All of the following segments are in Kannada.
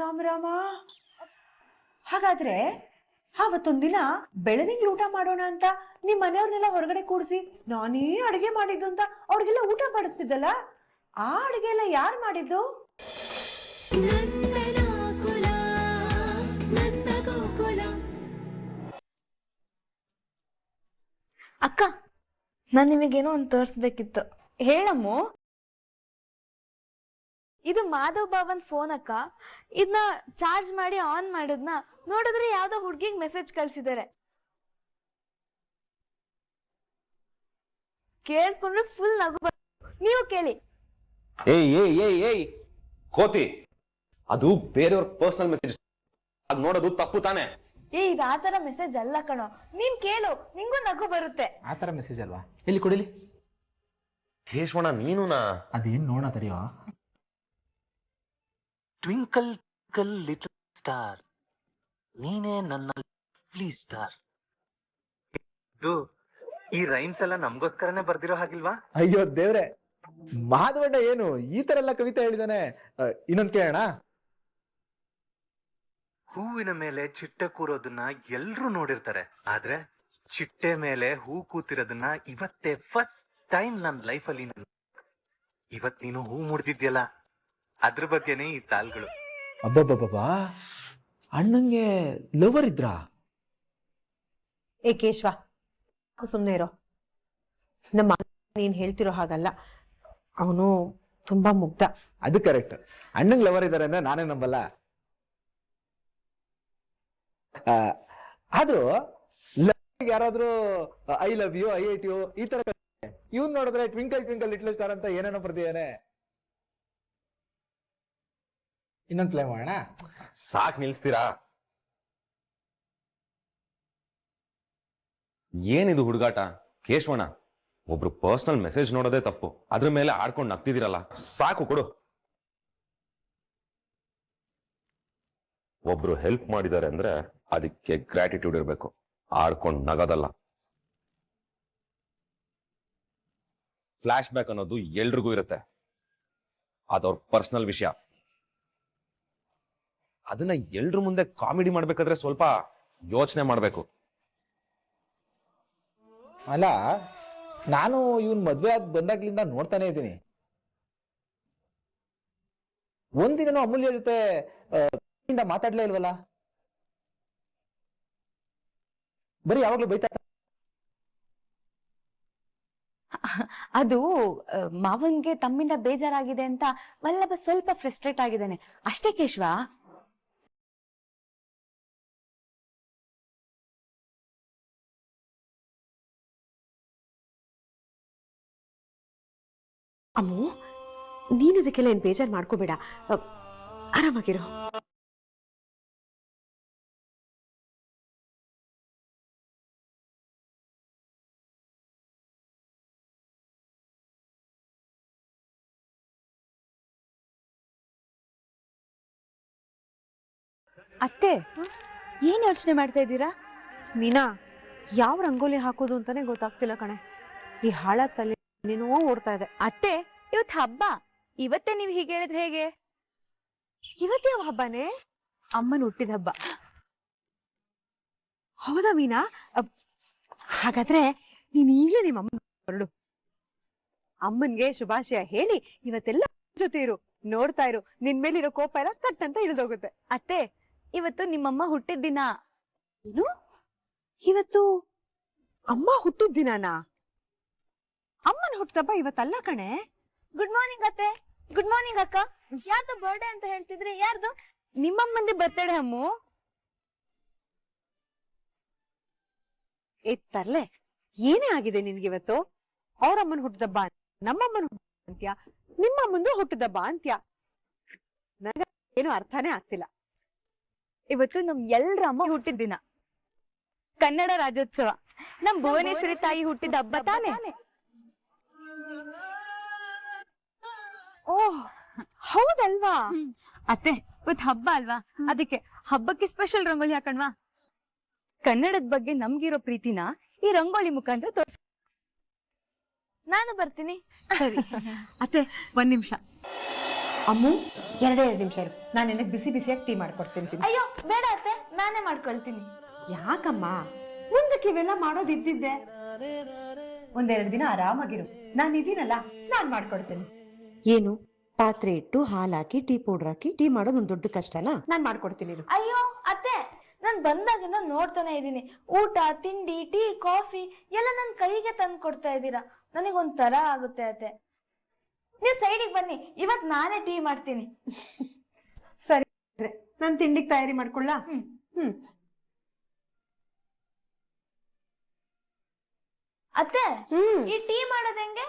ರಾಮ ರಾಮ. ಹಾಗಾದ್ರೆ ಅವತ್ತೊಂದಿನ ಬೆಳದಿಂಗ್ಳು ಊಟ ಮಾಡೋಣ ಅಂತ ನಿಮ್ ಮನೆಯವ್ರನ್ನೆಲ್ಲ ಹೊರಗಡೆ ಕೂಡಿಸಿ ನಾನೇ ಅಡಿಗೆ ಮಾಡಿದ್ದು ಅಂತ ಅವ್ರಿಗೆಲ್ಲ ಊಟ ಮಾಡಿಸ್ತಿದ್ದಲ್ಲ, ಆ ಅಡಿಗೆ ಎಲ್ಲ ಯಾರು ಮಾಡಿದ್ದು? ಅಕ್ಕ, ನಾನ್ ನಿಮಗೇನೋ ಒಂದು ತೋರಿಸ್ಬೇಕಿತ್ತು. ಹೇಳಮ್ಮು. ಇದು ಮಾಧವ್ ಬಾಬನ್ ಫೋನ್ ಅಕ್ಕ. ಇದನ್ನ ಚಾರ್ಜ್ ಮಾಡಿ ಆನ್ ಮಾಡಿದ್ನ ನೋಡಿದ್ರೆ ಯಾವ್ದೋ ಹುಡ್ಗಿಗ್ ಮೆಸೇಜ್ ಕಳ್ಸಿದ್ದಾರೆ. ಕೇಳಿಸ್ಕೊಂಡ್ರೆ ಫುಲ್ ನಗು ಬರ್. ನೀವು ಕೇಳಿ. ಏಯ್ ಏಯ್ ಏಯ್ ಏಯ್ ಕೋತಿ, ಅದು ಬೇರೆಯವ್ರ ಪರ್ಸನಲ್ ಮೆಸೇಜ್. ಅದ್ ನೋಡೋದು ತಪ್ಪು ತಾನೆ? ಇದು ಆತರ ಮೆಸೇಜ್ ಅಲ್ಲ ಕಣೋ, ನೀನ್ ಕೇಳು, ನಿಂಗೂ ನಗು ಬರುತ್ತೆ. ಆತರ ಮೆಸೇಜ್ ಅಲ್ವಾ? ಎಲ್ಲಿ ಕೊಡಿಲಿ. ಕೇಶವಣ್ಣ ನೀನುನಾ? ಅದೇನ್ ನೋಡ ತಡೆಯೋ. ಟ್ವಿಂಕಲ್ ಟ್ವಿಂಕಲ್ ಲಿಟಲ್ ಸ್ಟಾರ್, ನೀನೇ ನನ್ನ ಲವ್ಲಿ ಸ್ಟಾರ್. ಇದು ಈ ರೈಮ್ಸ್ ಎಲ್ಲ ನಮ್ಗೋಸ್ಕರನೇ ಬರ್ದಿರೋ ಹಾಗಿಲ್ವಾ? ಅಯ್ಯೋ ದೇವ್ರೆ, ಮಾಧವಣ್ಣ ಏನು ಈ ತರ ಎಲ್ಲ ಕವಿತೆ ಹೇಳಿದಾನೆ. ಇನ್ನೊಂದ್ ಕೇಳೋಣ. ಹೂವಿನ ಮೇಲೆ ಚಿಟ್ಟೆ ಕೂರೋದನ್ನ ಎಲ್ರೂ ನೋಡಿರ್ತಾರೆ, ಆದ್ರೆ ಚಿಟ್ಟೆ ಮೇಲೆ ಹೂ ಕೂತಿರೋದನ್ನ ಇವತ್ತೇ ಫಸ್ಟ್ ಟೈಮ್ ನನ್ನ ಲೈಫಲ್ಲಿ. ಇವತ್ ನೀನು ಹೂ ಮುಡ್ದಿದ್ಯಲ್ಲ, ಅದ್ರ ಬಗ್ಗೆನೇ ಈ ಸಾಲ್ಗಳು. ಅಬ್ಬಬ್ಬಬ್ಬಾ, ಅಣ್ಣಂಗೆ ಲವರ್ ಇದ್ರಾ? ಏ ಕೇಶವ, ಸುಮ್ನೆ ಇರೋ. ನಮ್ಮ ನೀನ್ ಹೇಳ್ತಿರೋ ಹಾಗಲ್ಲ, ಅವನು ತುಂಬಾ ಮುಗ್ಧ. ಅದು ಕರೆಕ್ಟ್. ಅಣ್ಣಂಗ್ ಲವರ್ ಇದಾರೆ ಅಂದ್ರೆ ನಾನೇ ನಂಬಲ್ಲ. ಆದ್ರೂ ಯಾರಾದ್ರೂ I love you, I hate you ಈ ತರ ಇವ್ನ್ ನೋಡಿದ್ರೆ ಟ್ವಿಂಕಲ್ ಟ್ವಿಂಕಲ್ ಲಿಟ್ಲ್ ಸ್ಟಾರ್ ಅಂತ ಏನೇನೋ ಬರ್ದಿದ್ದಾನೆ. ಇನ್ನೊಂದ್ ಪ್ಲೇ ಮಾಡೋಣ. ಸಾಕ್ ನಿಲ್ಸ್ತೀರಾ? ಏನಿದು ಹುಡುಗಾಟ? ಕೇಶವಣ್ಣ, ಒಬ್ರು ಪರ್ಸನಲ್ ಮೆಸೇಜ್ ನೋಡೋದೇ ತಪ್ಪು, ಅದ್ರ ಮೇಲೆ ಆಡ್ಕೊಂಡು ನಗ್ತಿದ್ದೀರಲ್ಲ, ಸಾಕು ಕೊಡು. ಒಬ್ರು ಹೆಲ್ಪ್ ಮಾಡಿದ್ದಾರೆ ಅಂದ್ರೆ ಅದಕ್ಕೆ ಗ್ರಾಟಿಟ್ಯೂಡ್ ಇರಬೇಕು, ಆಡ್ಕೊಂಡು ನಗೋದಲ್ಲ. ಫ್ಲಾಶ್ ಬ್ಯಾಕ್ ಅನ್ನೋದು ಎಲ್ರಿಗೂ ಇರುತ್ತೆ, ಅದವ್ರ ಪರ್ಸನಲ್ ವಿಷಯ. ಅದನ್ನ ಎಲ್ರ ಮುಂದೆ ಕಾಮಿಡಿ ಮಾಡ್ಬೇಕಾದ್ರೆ ಸ್ವಲ್ಪ ಯೋಚನೆ ಮಾಡ್ಬೇಕು. ಅಲ್ಲ, ನಾನು ಇವನ್ ಮದ್ವೆ ಆದ್ ಬಂದಾಗ್ಲಿಂದ ನೋಡ್ತಾನೆ ಇದ್ದೀನಿ. ಒಂದಿನ ಅಮೂಲ್ಯ ಜೊತೆ ಮಾತಾಡ್ಲೇ ಇಲ್ವಲ್ಲ, ಬರೀ ಯಾವಾಗ್ಲೂ ಬೈತಾ. ಅದು ಮಾವನ್ಗೆ ತಮ್ಮಿಂದ ಬೇಜಾರಾಗಿದೆ ಅಂತ ವಲ್ಲಭ ಸ್ವಲ್ಪ ಫ್ರಸ್ಟ್ರೇಟ್ ಆಗಿದ್ದಾನೆ ಅಷ್ಟೇ ಕೇಶವ. ಅಮ್ಮು, ನೀನು ಇದಕ್ಕೆಲ್ಲ ಏನ್ ಬೇಜಾರು ಮಾಡ್ಕೋಬೇಡ, ಆರಾಮಾಗಿರೋ. ಅತ್ತೆ, ಏನ್ ಯೋಚನೆ ಮಾಡ್ತಾ ಇದ್ದೀರಾ? ಮೀನಾ, ಯಾವ ರಂಗೋಲಿ ಹಾಕೋದು ಅಂತಾನೆ ಗೊತ್ತಾಗ್ತಿಲ್ಲ ಕಣೆ. ಈ ಹಾಳಾದ ತಲೆ ನೀನು ಓಡ್ತಾ ಇದೆ. ಅತ್ತೆ, ಇವತ್ ಹಬ್ಬ, ಇವತ್ತೇ ನೀವ್ ಹೀಗೆ ಹೇಳಿದ್ರೆ ಹೇಗೆ? ಇವತ್ತೇ ಯಾವ ಹಬ್ಬನೇ? ಅಮ್ಮನ್ ಹುಟ್ಟಿದ ಹಬ್ಬ. ಹೌದಾ ಮೀನಾ? ಹಾಗಾದ್ರೆ ನೀನ್ ಈಗ್ಲೇ ನಿಮ್ಮ ಅಮ್ಮ ಹೊರಡು. ಅಮ್ಮನ್ಗೆ ಶುಭಾಶಯ ಹೇಳಿ ಇವತ್ತೆಲ್ಲ ಜೊತೆ ಇರು, ನೋಡ್ತಾ ಇರು, ನಿನ್ ಮೇಲಿರೋ ಕೋಪ ಎಲ್ಲ ಕಟ್ ಅಂತ ಇಳಿದೋಗುತ್ತೆ. ಅತ್ತೆ, ಇವತ್ತು ನಿಮ್ಮಮ್ಮ ಹುಟ್ಟಿದ ದಿನ. ಏನು? ಇವತ್ತು ಅಮ್ಮ ಹುಟ್ಟಿದ ದಿನಾನಾ? ಅಮ್ಮನ ಹುಟ್ಟದಬ್ಬ ಇವತ್ತಲ್ಲ ಕಣೆ. ಗುಡ್ ಮಾರ್ನಿಂಗ್ ಅತ್ತೆ. ಗುಡ್ ಮಾರ್ನಿಂಗ್ ಅಕ್ಕ. ಯಾರ್ದು ಬರ್ಡೇ ಅಂತ ಹೇಳ್ತಿದ್ರಿ? ಯಾರ್ದು? ನಿಮ್ಮಮ್ಮಂದಿ ಬರ್ತಡೇ ಅಮ್ಮು. ತರ್ಲೆ, ಏನೇ ಆಗಿದೆ ನಿನ್ಗಿವತ್ತು? ಅವ್ರಮ್ಮನ ಹುಟ್ಟದಬ್ಬ ನಮ್ಮಮ್ಮನ ಅಂತ್ಯ, ನಿಮ್ಮಮ್ಮಂದು ಹುಟ್ಟದಬ್ಬ ಅಂತ್ಯ. ನನಗ ಏನು ಅರ್ಥನೇ ಆಗ್ತಿಲ್ಲ. ಇವತ್ತು ನಮ್ ಎಲ್ರ ಅಮ್ಮ ಹುಟ್ಟಿದ ದಿನ, ಕನ್ನಡ ರಾಜ್ಯೋತ್ಸವ, ನಮ್ ಭುವನೇಶ್ವರಿ ತಾಯಿ ಹುಟ್ಟಿದ ಹಬ್ಬ ತಾನೆ. ಓಹ್, ಹೌದಲ್ವಾ? ಅತ್ತೆ, ಇವತ್ತು ಹಬ್ಬ ಅಲ್ವಾ, ಅದಕ್ಕೆ ಹಬ್ಬಕ್ಕೆ ಸ್ಪೆಷಲ್ ರಂಗೋಲಿ ಹಾಕಣ್ವಾ. ಕನ್ನಡದ ಬಗ್ಗೆ ನಮ್ಗಿರೋ ಪ್ರೀತಿನ ಈ ರಂಗೋಲಿ ಮುಖಾಂತರ ತೋರ್ಸ. ನಾನು ಬರ್ತೀನಿ. ಸರಿ ಅತ್ತೆ, ಒಂದ್ ನಿಮಿಷ. ಅಮ್ಮು 2 ನಿಮಿಷ ಇರು, ನಾನು ನಿನಗೆ ಬಿಸಿ ಬಿಸಿಯಾಗಿ ಟೀ ಮಾಡ್ಕೊಡ್ತೀನಿ. ಅಯ್ಯೋ ಬೇಡ ಅತ್ತೆ, ನಾನೇ ಮಾಡ್ಕೊಳ್ತೀನಿ. ಯಾಕಮ್ಮ, ಮುಂದಕ್ಕೆ ಇವೆಲ್ಲ ಮಾಡೋದಿದ್ದಿದ್ದೆ. 1-2 ದಿನ ಆರಾಮಾಗಿರು, ನಾನು ಇದೀನಲ್ಲ, ನಾನ್ ಮಾಡ್ಕೊಡ್ತೀನಿ. ಏನು ಪಾತ್ರೆ ಇಟ್ಟು ಹಾಲು ಹಾಕಿ ಟೀ ಪೌಡರ್ ಹಾಕಿ ಟೀ ಮಾಡೋದು ಒಂದು ದೊಡ್ಡ ಕಷ್ಟನಾ? ನಾನ್ ಮಾಡ್ಕೊಡ್ತೀನಿ. ಅಯ್ಯೋ ಅತ್ತೆ, ನಾನ್ ಬಂದಾಗಿಂದ ನೋಡ್ತಾನೆ ಇದ್ದೀನಿ, ಊಟ ತಿಂಡಿ ಟೀ ಕಾಫಿ ಎಲ್ಲ ನನ್ ಕೈಗೆ ತಂದು ಕೊಡ್ತಾ ಇದ್ದೀರಾ. ನನಗೊಂಥರ ಆಗುತ್ತೆ ಅತ್ತೆ. ನೀವು ಸೈಡಿಗೆ ಬನ್ನಿ, ಇವತ್ ನಾನೇ ಟೀ ಮಾಡ್ತೀನಿ. ಸರಿ, ನಾನ್ ತಿಂಡಿಗೆ ತಯಾರಿ ಮಾಡ್ಕೊಳ್ಳ. ಅತ್ತೆ, ಈ ಟೀ ಮಾಡೋದ್ ಹೆಂಗೆ?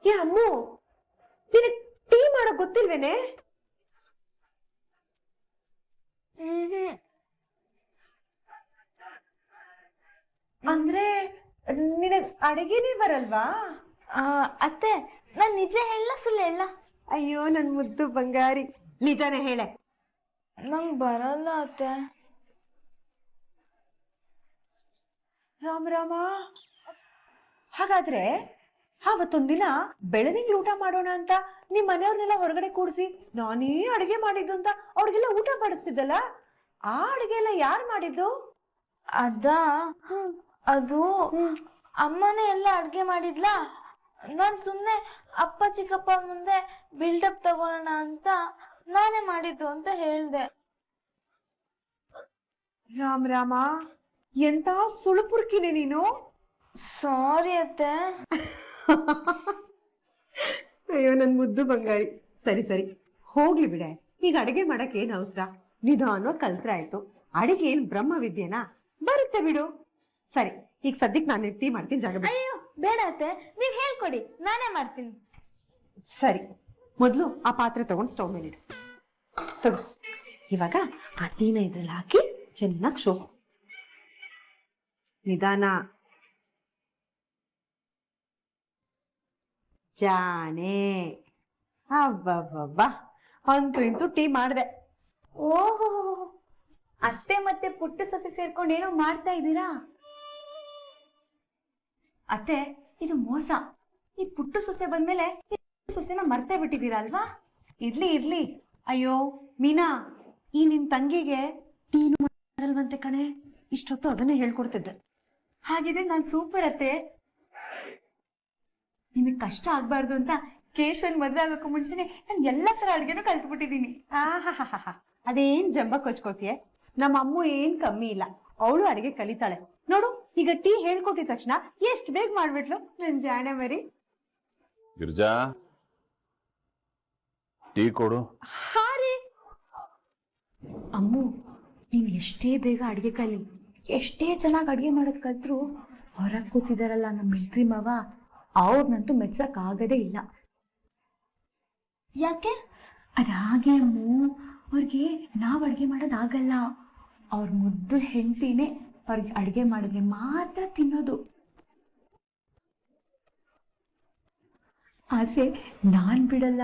ಏ ಅಮ್ಮು, ನಿನಗ್ ಟೀ ಮಾಡೋ ಗೊತ್ತಿಲ್ವೇನೆ? ಅಂದ್ರೆ ನಿನಗ್ ಅಡಿಗೆನೇ ಬರಲ್ವಾ? ಅತ್ತೆ, ನಾನ್ ನಿಜ ಹೇಳ ಸುಳ್ಳು ಹೇಳ? ಅಯ್ಯೋ ನನ್ ಮುದ್ದು ಬಂಗಾರಿ, ನಿಜಾನೇ ಹೇಳೆ. ನಂಗ್ ಬರಲ್ಲ ಅತ್ತೆ. ರಾಮ ರಾಮ, ಹಾಗಾದ್ರೆ ಅವತ್ತೊಂದಿನ ಬೆಳದಿಂಗ್ಳು ಊಟ ಮಾಡೋಣ ಅಂತ ನಿಮ್ ಮನೆಯವ್ರನ್ನೆಲ್ಲ ಹೊರಗಡೆ ಕೂಡಿಸಿ ನಾನೇ ಅಡಿಗೆ ಮಾಡಿದ್ದು ಅಂತ ಅವ್ರಿಗೆಲ್ಲ ಊಟ ಮಾಡಿಸ್ತಿದ್ದಲ್ಲ, ಆ ಅಡಿಗೆ ಎಲ್ಲ ಯಾರು ಮಾಡಿದ್ದು? ಅದು ಅಮ್ಮನೇ ಎಲ್ಲ ಅಡ್ಗೆ ಮಾಡಿದ್ಲಾ. ನಾನ್ ಸುಮ್ನೆ ಅಪ್ಪ ಚಿಕ್ಕಪ್ಪ ಮುಂದೆ ಬಿಲ್ಡಪ್ ತಗೊಳ್ಳೋಣ ಅಂತ ನಾನೇ ಮಾಡಿದ್ದು ಅಂತ ಹೇಳ್ದೆ. ರಾಮ ರಾಮ, ಎಂತ ಸುಳುಪುರ್ಕಿನೇ ನೀನು. ಸಾರಿ ಅತ್ತೆ. ಅಯ್ಯೋ ನನ್ ಮುದ್ದು ಬಂಗಾರಿ. ಸರಿ ಸರಿ ಹೋಗ್ಲಿ ಬಿಡೆ, ಈಗ ಅಡಿಗೆ ಮಾಡಕ್ ಏನ್ ಅವಸರ, ನಿಧಾನವಾಗಿ ಕಲ್ತ್ರೆ ಆಯ್ತು. ಅಡಿಗೆ ಏನ್ ಬ್ರಹ್ಮ ವಿದ್ಯೆನಾ, ಬರುತ್ತೆ ಬಿಡು. ಸರಿ, ಈಗ ಸದ್ಯಕ್ ನಾನು ಟೀ ಮಾಡ್ತೀನಿ, ಜಾಗ ಬಿಡು. ಅಯ್ಯೋ ಬೇಡ ಅತ್ತೆ, ನೀವ್ ಹೇಳ್ಕೊಡಿ, ನಾನೇ ಮಾಡ್ತೀನಿ. ಸರಿ, ಮೊದ್ಲು ಆ ಪಾತ್ರೆ ತಗೊಂಡು ಸ್ಟವ್ ಮೇಲೆ ಇಡು. ತಗೋ, ಇವಾಗ ಆ ಟೀನ ಇದ್ರಲ್ಲಿ ಹಾಕಿ ಚೆನ್ನಾಗಿ ಶೋಸ್. ನಿಧಾನ. ಜಾಣೆ. ಹಬ್ಬಬ್ಬಬ್ಬಾ, ಅಂತೂ ಇಂತೂ ಟೀ ಮಾಡ್ದೆ. ಓಹೋ, ಅತ್ತೆ ಮತ್ತೆ ಪುಟ್ಟ ಸೊಸೆ ಸೇರ್ಕೊಂಡು ಏನೋ ಮಾಡ್ತಾ ಇದ್ದೀರಾ? ಅತ್ತೆ, ಇದು ಮೋಸ. ಈ ಪುಟ್ಟ ಸೊಸೆ ಬಂದ್ಮೇಲೆ ಸೊಸೆನ ಮರ್ತೇ ಬಿಟ್ಟಿದ್ದೀರಾ ಅಲ್ವಾ? ಇರ್ಲಿ ಇರ್ಲಿ. ಅಯ್ಯೋ ಮೀನಾ, ಈ ನಿನ್ ತಂಗಿಗೆ ಟೀನು ಮಾಡಲ್ವಂತೆ ಕಣೆ, ಇಷ್ಟೊತ್ತು ಅದನ್ನೇ ಹೇಳ್ಕೊಡ್ತಿದ್ದೆ. ಹಾಗಿದ್ರೆ ನಾನ್ ಸೂಪರ್ ಅತ್ತೆ. ನಿಮಗ್ ಕಷ್ಟ ಆಗ್ಬಾರ್ದು ಅಂತ ಕೇಶವನ್ ಮದ್ವೆ ಆಗೋಕ್ಕೂ ಮುಂಚೆನೆ ನಾನು ಎಲ್ಲಾ ತರ ಅಡ್ಗೆನೂ ಕಲ್ತ್ಬಿಟ್ಟಿದೀನಿ. ಅದೇನ್ ಜಂಬ ಕೊಚ್ಕೋತಿಯೇ, ನಮ್ಮ ಅಮ್ಮು ಏನ್ ಕಮ್ಮಿ ಇಲ್ಲ, ಅವಳು ಅಡಿಗೆ ಕಲಿತಾಳೆ ನೋಡು. ಈಗ ಟೀ ಹೇಳ್ಕೊಟ್ಟಿದ ತಕ್ಷಣ ಎಷ್ಟ್ ಬೇಗ ಮಾಡ್ಬಿಟ್ಲು ನನ್ ಜಾಣೆ ಮರಿ. ಗಿರ್ಜಾ, ಟೀ ಕೊಡು. ಹಾರಿ. ಅಮ್ಮು, ನೀವ್ ಎಷ್ಟೇ ಬೇಗ ಅಡ್ಗೆ ಕಲಿ, ಎಷ್ಟೇ ಚೆನ್ನಾಗಿ ಅಡ್ಗೆ ಮಾಡೋದ್ ಕಲ್ತ್ರು ಹೊರಗ್ ಕೂತಿದಾರಲ್ಲ ನಮ್ಮ ಮಿಲ್ಟ್ರಿ ಮಾವ, ಅವ್ರನ್ನಂತೂ ಮೆಚ್ಚಕ್ ಆಗದೇ ಇಲ್ಲ. ಯಾಕೆ? ಅದಾಗೆ ಅಮ್ಮು, ಅವ್ರಿಗೆ ನಾವ್ ಅಡ್ಗೆ ಮಾಡೋದಾಗಲ್ಲ. ಅವ್ರ ಮುದ್ದು ಹೆಂಡತಿನೇ ಅವ್ರಿಗೆ ಅಡ್ಗೆ ಮಾಡಿದ್ರೆ ಮಾತ್ರ ತಿನ್ನೋದು. ಆದ್ರೆ ನಾನ್ ಬಿಡಲ್ಲ,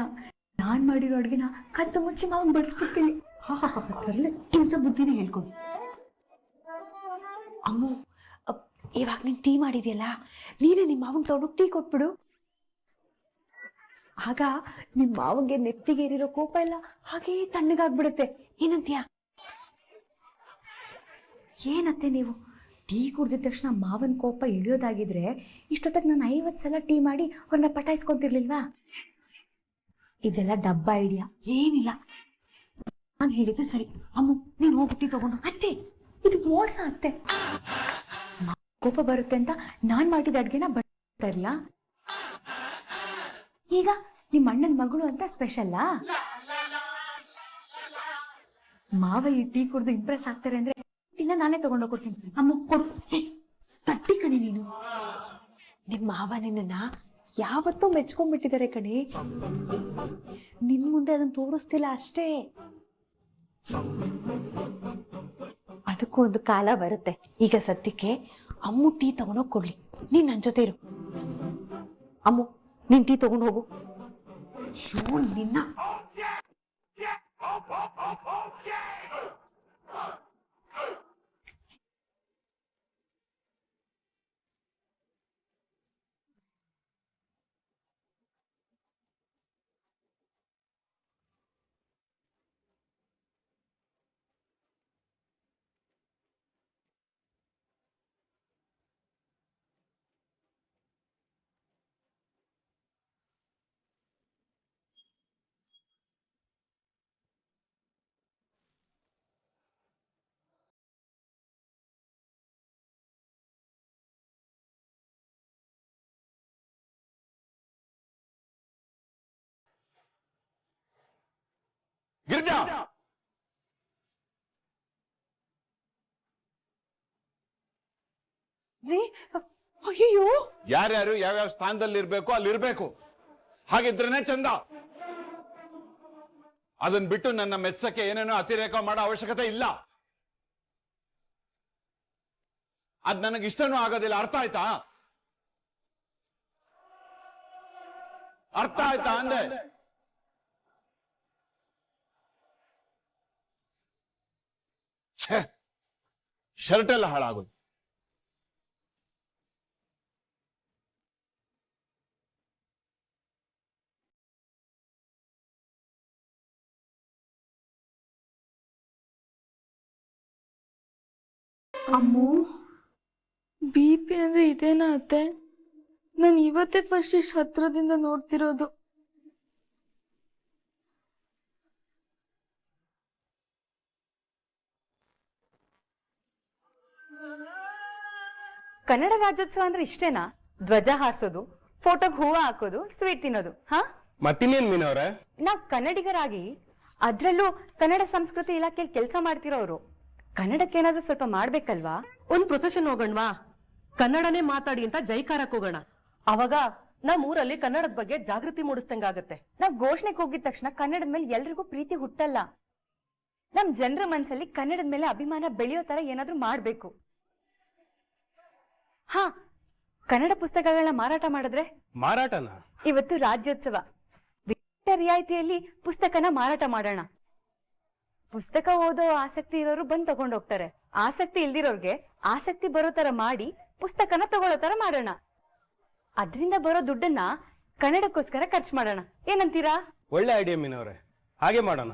ನಾನ್ ಮಾಡಿರೋ ಅಡ್ಗೆನ ಕದ್ದು ಮುಚ್ಚಿ ಮಾವನ್ ಬಡಿಸ್ಬಿಡ್ತೀನಿ. ಇಂಥ ಬುದ್ಧಿನೇ ಹೇಳ್ಕೊಂಡು. ಅಮ್ಮು, ಇವಾಗ ನೀನ್ ಟೀ ಮಾಡಿದ್ಯಲ್ಲ, ನೀನೇ ನಿಮ್ಮ ಮಾವಂಗ್ ತಗೊಂಡು ಟೀ ಕೊಟ್ಬಿಡು. ಆಗ ನಿಮ್ ಮಾವಂಗೆ ನೆತ್ತಿಗೆ ಏರಿರೋ ಕೋಪ ಎಲ್ಲ ಹಾಗೇ ತಣ್ಣಗಾಗ್ಬಿಡುತ್ತೆ. ಏನಂತೀಯ? ಏನತ್ತೆ ನೀವು, ಟೀ ಕುಡ್ದಿದ ತಕ್ಷಣ ಮಾವನ್ ಕೋಪ ಇಳಿಯೋದಾಗಿದ್ರೆ ಇಷ್ಟೊತ್ತಾಗ ನಾನು 50 ಸಲ ಟೀ ಮಾಡಿ ಅವ್ರನ್ನ ಪಟಾಯಿಸ್ಕೊಂತಿರ್ಲಿಲ್ವಾ? ಇದೆಲ್ಲ ಡಬ್ಬ ಐಡಿಯಾ. ಏನಿಲ್ಲ, ನಾನು ಹೇಳಿದ್ರೆ ಸರಿ. ಅಮ್ಮು, ನೀನ್ ಹೋಗಿ ಟೀ ತಗೊಂಡು. ಅತ್ತೆ, ಇದು ಮೋಸ ಅತ್ತೆ. ಕೋಪ ಬರುತ್ತೆ ಅಂತ ನಾನ್ ಮಾಡಿದ ಅಡ್ಗೆನ ಬರ್ತಾ ಇರ್ಲ. ಈಗ ನಿಮ್ಮ ಅಣ್ಣನ ಮಗಳು ಅಂತ ಸ್ಪೆಷಲ್ಲಾ? ಮಾವ ಈ ಟೀ ಕುಡ್ದು ಇಂಪ್ರೆಸ್ ಆಗ್ತಾರೆ ಅಂದ್ರೆ ಟೀನ ನಾನೇ ತಗೊಂಡೋಗ್ಕೊಡ್ತೀನಿ. ಅಮ್ಮ ಕೊಡು. ತಟ್ಟಿ ಕಣೆ ನೀನು. ನಿಮ್ಮ ಮಾವ ನಿನ್ನ ಯಾವತ್ತೂ ಮೆಚ್ಕೊಂಡ್ಬಿಟ್ಟಿದ್ದಾರೆ ಕಣೆ, ನಿನ್ ಮುಂದೆ ಅದನ್ನ ತೋರಿಸ್ತಿಲ್ಲ ಅಷ್ಟೇ. ಅದಕ್ಕೂ ಒಂದು ಕಾಲ ಬರುತ್ತೆ. ಈಗ ಸದ್ಯಕ್ಕೆ ಅಮ್ಮು ಟೀ ತಗೊಂಡೋಗಿ ಕೊಡ್ಲಿ, ನೀನ್ ನನ್ ಜೊತೆ ಇರು. ಅಮ್ಮು, ನೀನ್ ಟೀ ತಗೊಂಡು ಹೋಗು. ನಿನ್ನ ಗಿರಿಜಾ ರೀ ಅಯ್ಯೋ ಯಾರ್ಯಾರು ಯಾವ್ಯಾವ ಸ್ಥಾನದಲ್ಲಿ ಇರ್ಬೇಕು ಅಲ್ಲಿ ಇರ್ಬೇಕು. ಹಾಗಿದ್ರೇನೆ ಚಂದ. ಅದನ್ ಬಿಟ್ಟು ನನ್ನ ಮೆಚ್ಚಕ್ಕೆ ಏನೇನೋ ಅತಿರೇಕ ಮಾಡೋ ಅವಶ್ಯಕತೆ ಇಲ್ಲ. ಅದ್ ನನಗೆ ಇಷ್ಟನೂ ಆಗೋದಿಲ್ಲ. ಅರ್ಥ ಆಯ್ತಾ? ಅರ್ಥ ಆಯ್ತಾ ಅಂದೆ? ಶರ್ಟ್ ಎಲ್ಲ ಹಾಳಾಗೋದು. ಅಮ್ಮು BP ಅಂದ್ರೆ ಇದೇನಾ ಅತ್ತೆ? ನಾನು ಇವತ್ತೇ ಫಸ್ಟ್ ಇಷ್ಟು ಹತ್ರದಿಂದ ನೋಡ್ತಿರೋದು. ಕನ್ನಡ ರಾಜ್ಯೋತ್ಸವ ಅಂದ್ರೆ ಇಷ್ಟೇನಾ? ಧ್ವಜ ಹಾರಿಸೋದು, ಫೋಟೋಗೆ ಹೂವ ಹಾಕೋದು, ಸ್ವೀಟ್ ತಿನ್ನೋದು. ಹಾ, ಮತ್ತಿನ್ನೇನ್ ಮೀನವ್ರೆ? ನಾವ್ ಕನ್ನಡಿಗರಾಗಿ ಅದ್ರಲ್ಲೂ ಕನ್ನಡ ಸಂಸ್ಕೃತಿ ಇಲಾಖೆಯಲ್ಲಿ ಕೆಲಸ ಮಾಡ್ತಿರೋರು ಕನ್ನಡಕ್ಕೆ ಏನಾದ್ರೂ ಸ್ವಲ್ಪ ಮಾಡ್ಬೇಕಲ್ವಾ? ಒಂದ್ ಪ್ರೊಸೆಷನ್ ಹೋಗೋಣವಾ? ಕನ್ನಡನೇ ಮಾತಾಡಿ ಅಂತ ಜೈಕಾರಕ್ ಹೋಗೋಣ. ಅವಾಗ ನಮ್ ಊರಲ್ಲಿ ಕನ್ನಡದ ಬಗ್ಗೆ ಜಾಗೃತಿ ಮೂಡಿಸ್ದಂಗಾಗತ್ತೆ. ನಾವ್ ಘೋಷಣೆಗೆ ಹೋಗಿದ ತಕ್ಷಣ ಕನ್ನಡದ ಮೇಲೆ ಎಲ್ರಿಗೂ ಪ್ರೀತಿ ಹುಟ್ಟಲ್ಲ. ನಮ್ ಜನರ ಮನ್ಸಲ್ಲಿ ಕನ್ನಡದ ಮೇಲೆ ಅಭಿಮಾನ ಬೆಳೆಯೋ ತರ ಏನಾದ್ರೂ ಮಾಡ್ಬೇಕು. ಹಾ, ಕನ್ನಡ ಪುಸ್ತಕಗಳನ್ನ ಮಾರಾಟ ಮಾಡಿದ್ರೆ? ಮಾರಾಟನ? ಇವತ್ತು ರಾಜ್ಯೋತ್ಸವ, ರಿಯಾಯಿತಿಯಲ್ಲಿ ಪುಸ್ತಕನ ಮಾರಾಟ ಮಾಡೋಣ. ಪುಸ್ತಕ ಓದೋ ಆಸಕ್ತಿ ಇರೋರು ಬಂದ್ ತಗೊಂಡೋಗ್ತಾರೆ. ಆಸಕ್ತಿ ಇಲ್ದಿರೋರ್ಗೆ ಆಸಕ್ತಿ ಬರೋ ತರ ಮಾಡಿ ಪುಸ್ತಕನ ತಗೊಳ್ಳೋ ತರ ಮಾಡೋಣ. ಅದ್ರಿಂದ ಬರೋ ದುಡ್ಡನ್ನ ಕನ್ನಡಕ್ಕೋಸ್ಕರ ಖರ್ಚು ಮಾಡೋಣ. ಏನಂತೀರಾ? ಒಳ್ಳೆ ಐಡಿಯಾ ಮೀನವ್ರೆ, ಹಾಗೆ ಮಾಡೋಣ.